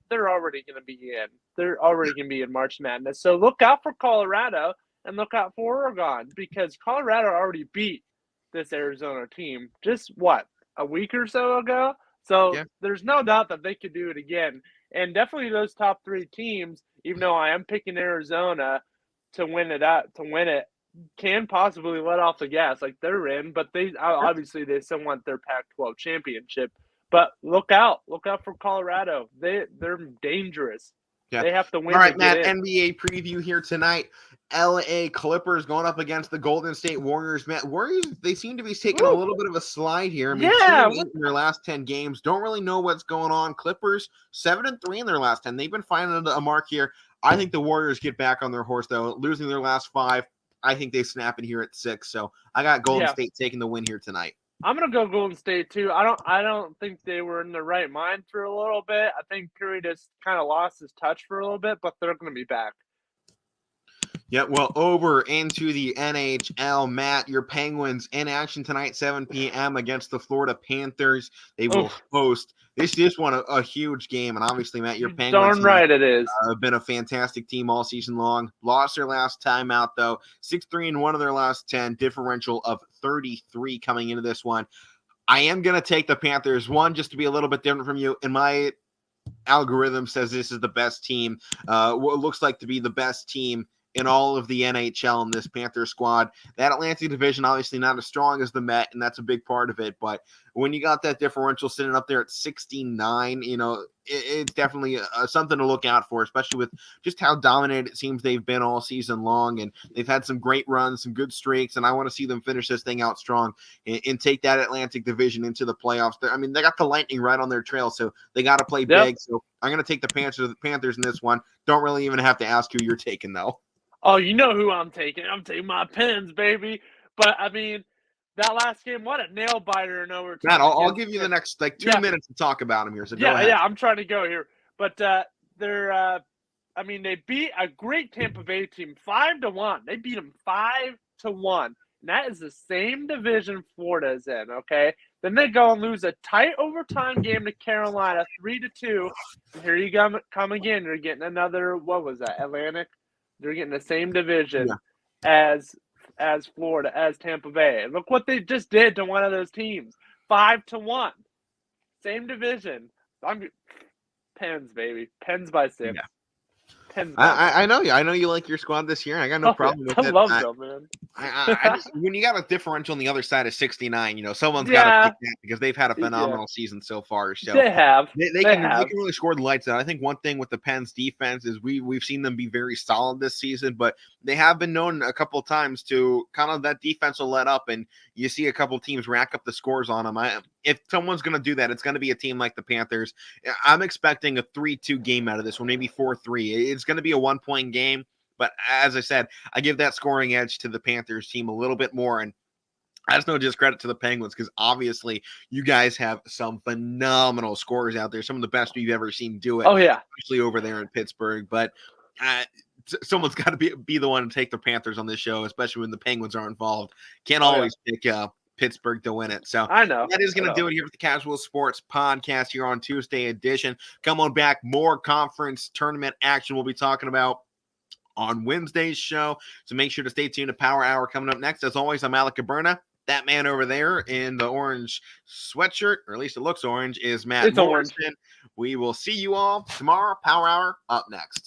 they're already going to be in. They're already going to be in March Madness. So look out for Colorado and look out for Oregon because Colorado already beat this Arizona team just a week or so ago. So there's no doubt that they could do it again. And definitely those top 3 teams, even though I am picking Arizona to win it, can possibly let off the gas. Like they're in, but they still want their Pac-12 championship. But look out for Colorado. They're dangerous. Yeah. They have to win. All right, Matt, NBA preview here tonight. LA Clippers going up against the Golden State Warriors. Matt, Warriors, they seem to be taking a little bit of a slide here. I mean, 2-8 in their last 10 games. Don't really know what's going on. Clippers, 7-3 in their last 10. They've been finding a mark here. I think the Warriors get back on their horse, though, losing their last 5. I think they snap it here at 6. So I got Golden State taking the win here tonight. I'm gonna go Golden State too. I don't think they were in the right mind for a little bit. I think Curry just kind of lost his touch for a little bit, but they're gonna be back. Yeah, well, over into the NHL, Matt, your Penguins in action tonight, 7 p.m. against the Florida Panthers. They will host. This is a huge game, and obviously, Matt, your Penguins Darn right it is. have been a fantastic team all season long. Lost their last time out, though. 6-3-1 of their last 10, differential of 33 coming into this one. I am going to take the Panthers, one, just to be a little bit different from you. In my algorithm says this is the best team, what looks like to be the best team in all of the NHL in this Panther squad. That Atlantic division, obviously not as strong as the Met, and that's a big part of it. But when you got that differential sitting up there at 69, it's definitely something to look out for, especially with just how dominant it seems they've been all season long. And they've had some great runs, some good streaks, and I want to see them finish this thing out strong and take that Atlantic division into the playoffs. They got the Lightning right on their trail, so they got to play big. So I'm going to take the Panthers in this one. Don't really even have to ask who you're taking, though. Oh, you know who I'm taking. I'm taking my Pens, baby. But, that last game, what a nail-biter in overtime. Matt, I'll give you the next 2 minutes to talk about them here, so go ahead. Yeah, I'm trying to go here. But they beat a great Tampa Bay team 5-1. They beat them 5-1. And that is the same division Florida is in, okay? Then they go and lose a tight overtime game to Carolina 3-2. And here you come again. You're getting another, what was that, Atlantic? They're getting the same division as Florida, as Tampa Bay. And look what they just did to one of those teams. 5-1. Same division. Pens, baby. Pens by 6. Yeah. Pens by I know you. I know you like your squad this year. I got no problem with it. I love them, man. When you got a differential on the other side of 69, someone's got to pick that because they've had a phenomenal season so far. So they have. They can really score the lights out. I think one thing with the Pens defense is we've seen them be very solid this season, but they have been known a couple of times to kind of that defense will let up, and you see a couple of teams rack up the scores on them. If someone's going to do that, it's going to be a team like the Panthers. I'm expecting a 3-2 game out of this one, maybe 4-3. It's going to be a 1-point game. But as I said, I give that scoring edge to the Panthers team a little bit more. And that's no discredit to the Penguins because obviously you guys have some phenomenal scorers out there, some of the best we've ever seen do it. Oh, yeah. Especially over there in Pittsburgh. But someone's got to be the one to take the Panthers on this show, especially when the Penguins are involved. Can't always pick Pittsburgh to win it. So I know that is going to do it here with the Casual Sports Podcast here on Tuesday edition. Come on back. More conference tournament action we'll be talking about on Wednesday's show. So make sure to stay tuned to Power Hour coming up next. As always, I'm Alek Koberna. That man over there in the orange sweatshirt, or at least it looks orange, is Matt Morrison. We will see you all tomorrow. Power Hour up next.